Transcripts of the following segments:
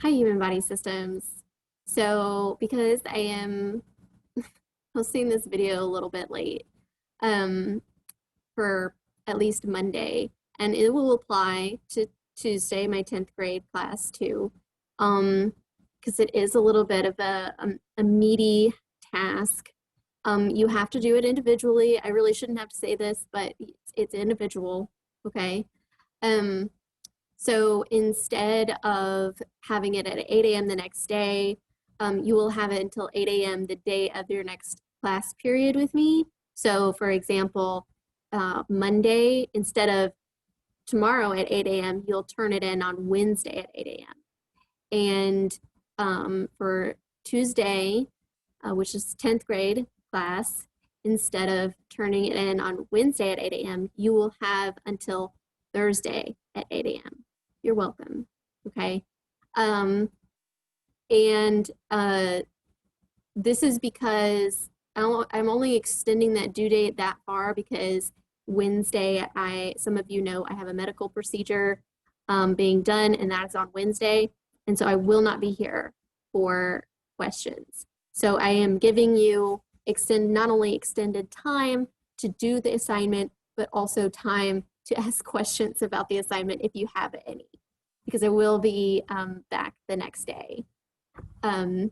Hi, Human Body Systems. So, because I am posting this video a little bit late, um, for at least Monday, and it will apply to Tuesday, my 10th grade class too, because it is a little bit of a meaty task. You have to do it individually. I really shouldn't have to say this, but it's individual, okay? Um, so instead of having it at 8 a.m. the next day, you will have it until 8 a.m. the day of your next class period with me. So for example, Monday, instead of tomorrow at 8 a.m., you'll turn it in on Wednesday at 8 a.m. And for Tuesday, which is 10th grade class, instead of turning it in on Wednesday at 8 a.m., you will have until Thursday at 8 a.m. You're welcome. Okay. Um, and this is because I'm only extending that due date that far because Wednesday, some of you know I have a medical procedure being done, and that is on Wednesday. And so I will not be here for questions. So I am giving you not only extended time to do the assignment, but also time to ask questions about the assignment if you have any, because I will be back the next day. And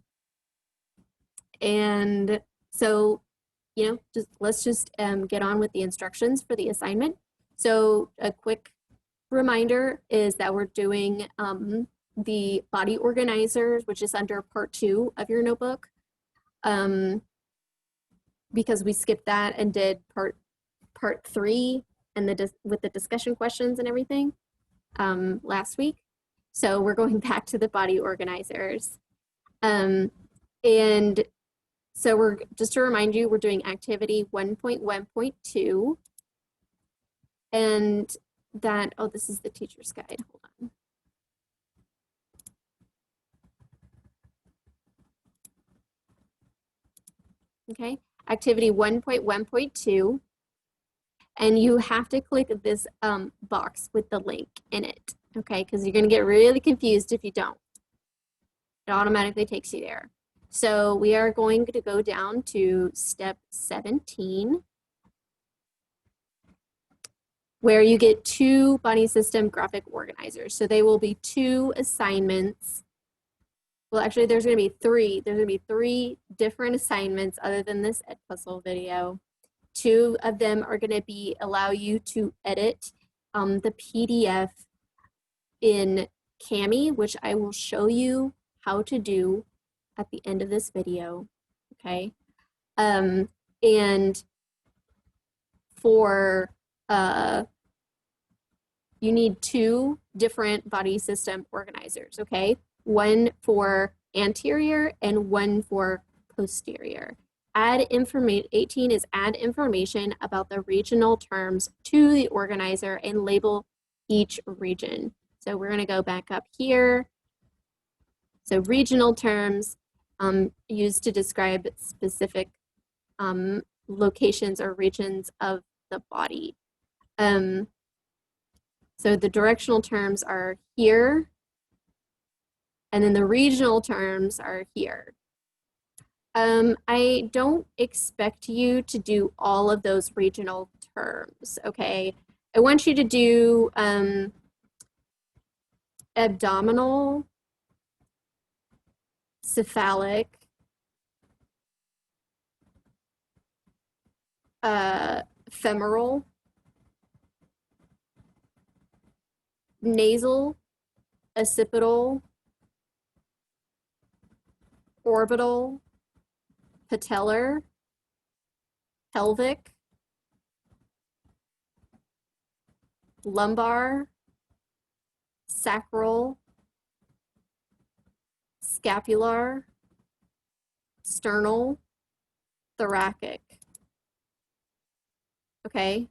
so, let's just get on with the instructions for the assignment. So a quick reminder is that we're doing the body organizers, which is under part 2 of your notebook, because we skipped that and did part 3 and with the discussion questions and everything last week. So we're going back to the body organizers. And so we're just to remind you, we're doing activity 1.1.2, and that, oh, this is the teacher's guide. Hold on. Okay, activity 1.1.2, and you have to click this box with the link in it, okay, because you're going to get really confused if you don't. It automatically takes you there. So we are going to go down to step 17, where you get 2 body system graphic organizers. So they will be 2 assignments. Well, actually, there's going to be 3. There's going to be 3 different assignments other than this Edpuzzle video. 2 of them are going to allow you to edit the PDF in Kami, which I will show you how to do at the end of this video, okay? And for, you need 2 different body system organizers, okay? One for anterior and one for posterior. 18 is add information about the regional terms to the organizer and label each region. So we're gonna go back up here. So regional terms used to describe specific locations or regions of the body. So the directional terms are here, and then the regional terms are here. I don't expect you to do all of those regional terms, okay? I want you to do abdominal, cephalic, femoral, nasal, occipital, orbital, patellar, pelvic, lumbar, sacral, scapular, sternal, thoracic. Okay.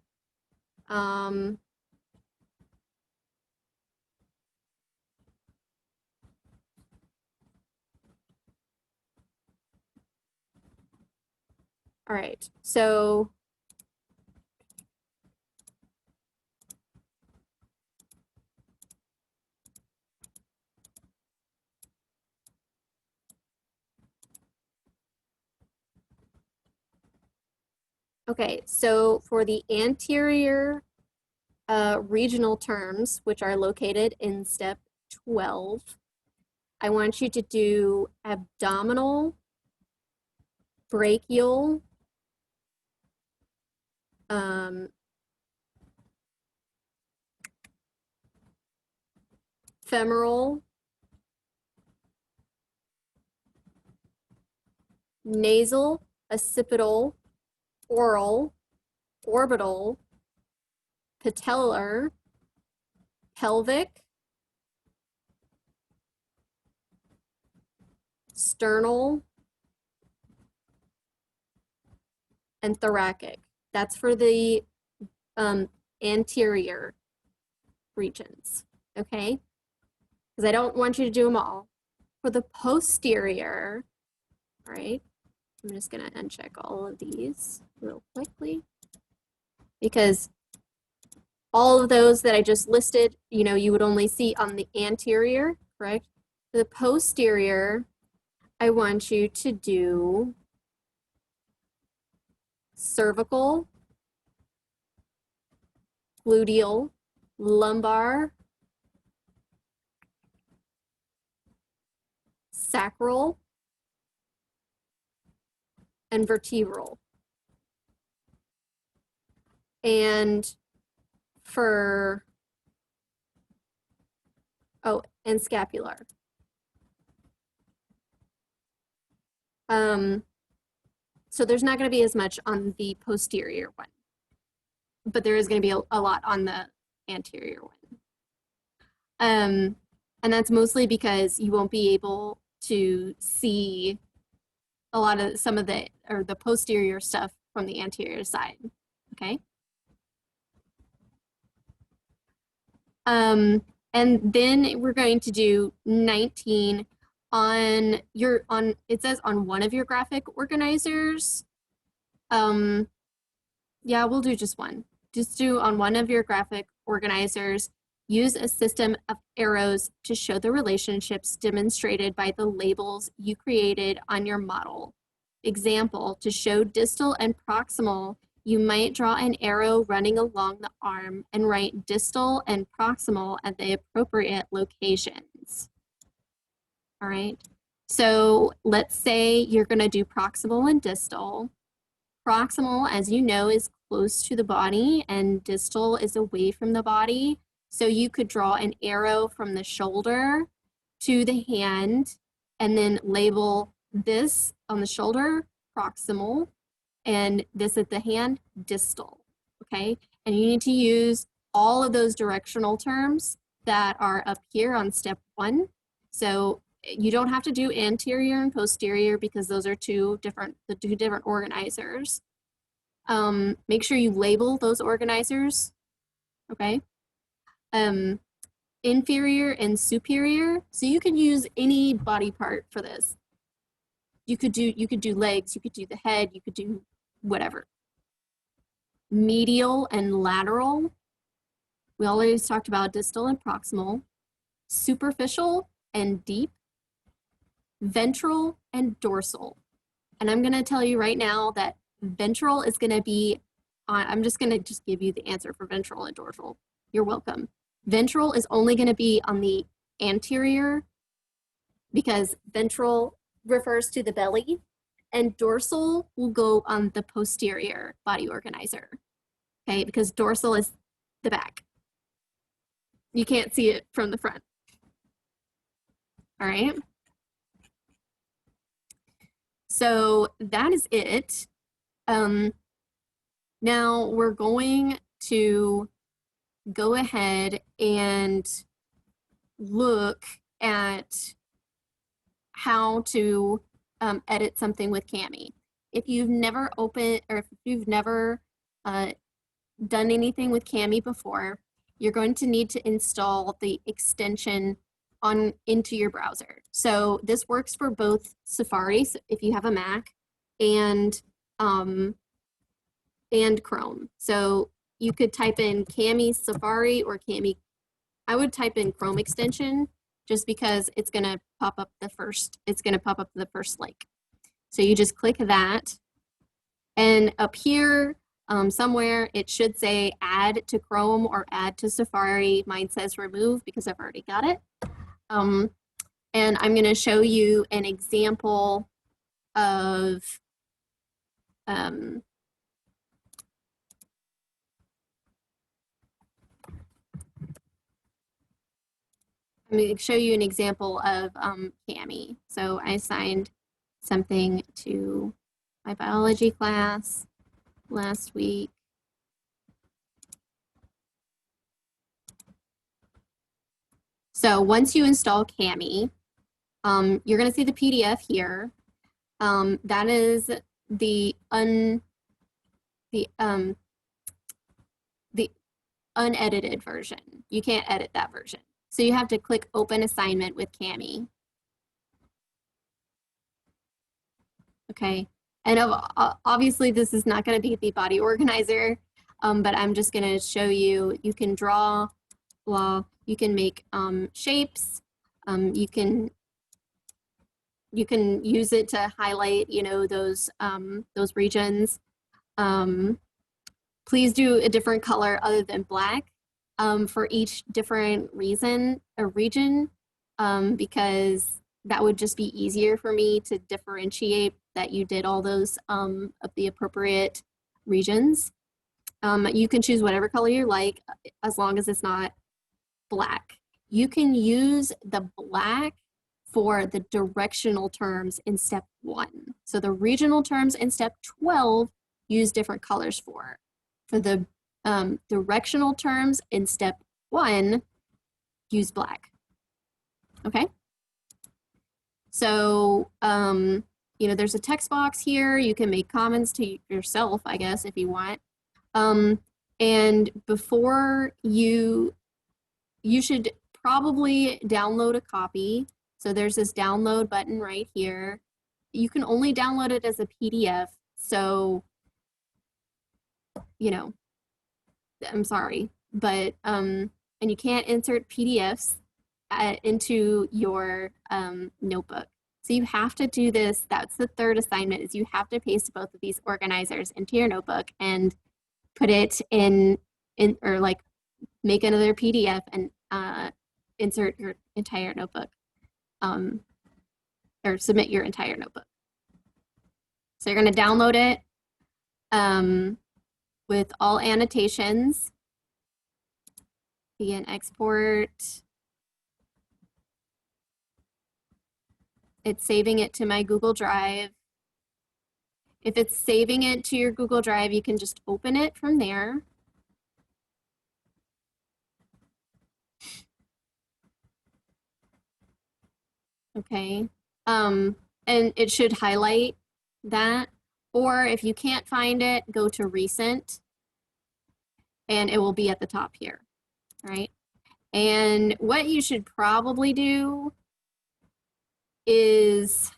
All right, so Okay, so for the anterior regional terms, which are located in step 12, I want you to do abdominal, brachial, femoral, nasal, occipital, oral, orbital, patellar, pelvic, sternal, and thoracic. That's for the anterior regions, okay? Because I don't want you to do them all. For the posterior, all right, I'm just gonna uncheck all of these real quickly because all of those that I just listed, you know, you would only see on the anterior, correct? For the posterior, I want you to do cervical, gluteal, lumbar, sacral, and vertebral. And for, oh, and scapular. So there's not going to be as much on the posterior one, but there is going to be a lot on the anterior one. And that's mostly because you won't be able to see a lot of some of the, or the posterior stuff from the anterior side, okay? And then we're going to do 19 on your, it says on one of your graphic organizers. Yeah, we'll do just one. Just do on one of your graphic organizers, use a system of arrows to show the relationships demonstrated by the labels you created on your model. Example, to show distal and proximal, you might draw an arrow running along the arm and write distal and proximal at the appropriate locations. All right, so let's say you're gonna do proximal and distal. Proximal, as you know, is close to the body and distal is away from the body. So you could draw an arrow from the shoulder to the hand and then label this on the shoulder, proximal, and this at the hand, distal, okay? And you need to use all of those directional terms that are up here on step 1. So you don't have to do anterior and posterior because those are the two different organizers. Make sure you label those organizers, okay? Inferior and superior. So you can use any body part for this. You could do legs, you could do the head, you could do whatever. Medial and lateral. We already talked about distal and proximal. Superficial and deep. Ventral and dorsal. And I'm going to tell you right now that ventral is going to be on, I'm just going to give you the answer for ventral and dorsal. You're welcome. Ventral is only going to be on the anterior because ventral refers to the belly, and dorsal will go on the posterior body organizer, okay? Because dorsal is the back. You can't see it from the front. All right. So that is it. Now we're going to go ahead and look at how to edit something with Kami. If you've never opened, or if you've never done anything with Kami before, you're going to need to install the extension into your browser. So this works for both Safari, so if you have a Mac, and Chrome. So you could type in Kami Safari or Kami. I would type in Chrome extension just because it's going to pop up the first. It's going to pop up the first link. So you just click that, and up here somewhere it should say add to Chrome or add to Safari. Mine says remove because I've already got it. And I'm going to show you an example of I'm going to show you an example of Kami. So I assigned something to my biology class last week. So once you install Kami, you're going to see the PDF here. That is the unedited version. You can't edit that version. So you have to click open assignment with Kami. Okay, and obviously this is not going to be the body organizer, but I'm just going to show you, you can draw, blah, you can make shapes, you can use it to highlight, you know, those regions. Please do a different color other than black for each different region, because that would just be easier for me to differentiate that you did all those of the appropriate regions. You can choose whatever color you like as long as it's not black. You can use the black for the directional terms in step 1. So the regional terms in step 12 use different colors for. For the directional terms in step 1, use black. Okay? So, you know, there's a text box here. You can make comments to yourself, I guess, if you want. And before you should probably download a copy. So there's this download button right here. You can only download it as a PDF. So, you know, I'm sorry, but, and you can't insert PDFs into your notebook. So you have to do this. That's the third assignment, is you have to paste both of these organizers into your notebook and put it in or like make another PDF and insert your entire notebook, or submit your entire notebook. So you're going to download it with all annotations. Begin export. It's saving it to my Google Drive. If it's saving it to your Google Drive, you can just open it from there. Okay, and it should highlight that. Or if you can't find it, go to recent and it will be at the top here, right? And what you should probably do is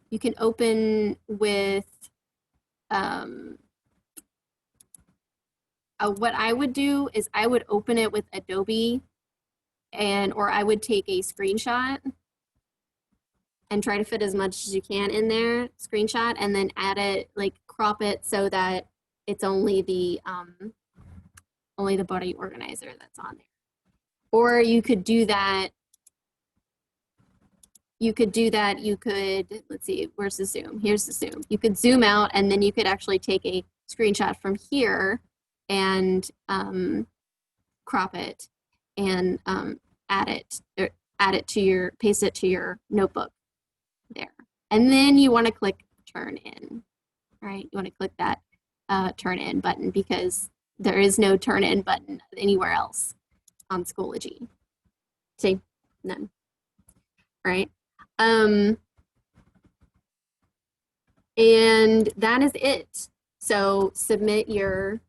you can open with, what I would do is I would open it with Adobe, or I would take a screenshot and try to fit as much as you can in there, screenshot, and then add it, like crop it so that it's only the body organizer that's on there. Or you could do that. You could, let's see, where's the zoom? Here's the zoom. You could zoom out and then you could actually take a screenshot from here and crop it and add it to your, paste it to your notebook there. And then you want to click turn in, right? You want to click that turn in button because there is no turn in button anywhere else on Schoology. See, none, right? And that is it. So submit your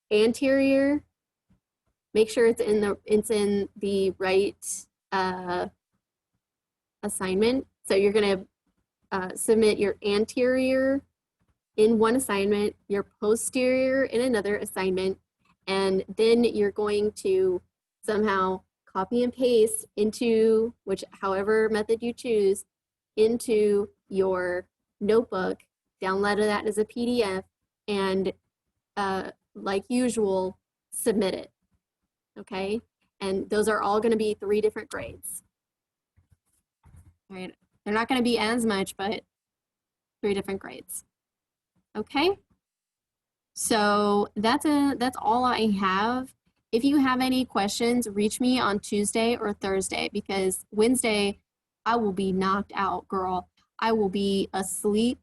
anterior, make sure it's in the right assignment. So you're going to submit your anterior in one assignment, your posterior in another assignment, and then you're going to somehow copy and paste into however method you choose into your notebook, download that as a PDF, and like usual, submit it, okay? And those are all going to be 3 different grades, right? They're not going to be as much, but 3 different grades, okay? So that's all I have. If you have any questions, reach me on Tuesday or Thursday because Wednesday I will be knocked out, girl. I will be asleep.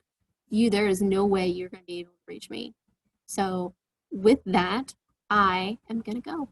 There is no way you're going to be able to reach me. So with that, I am going to go.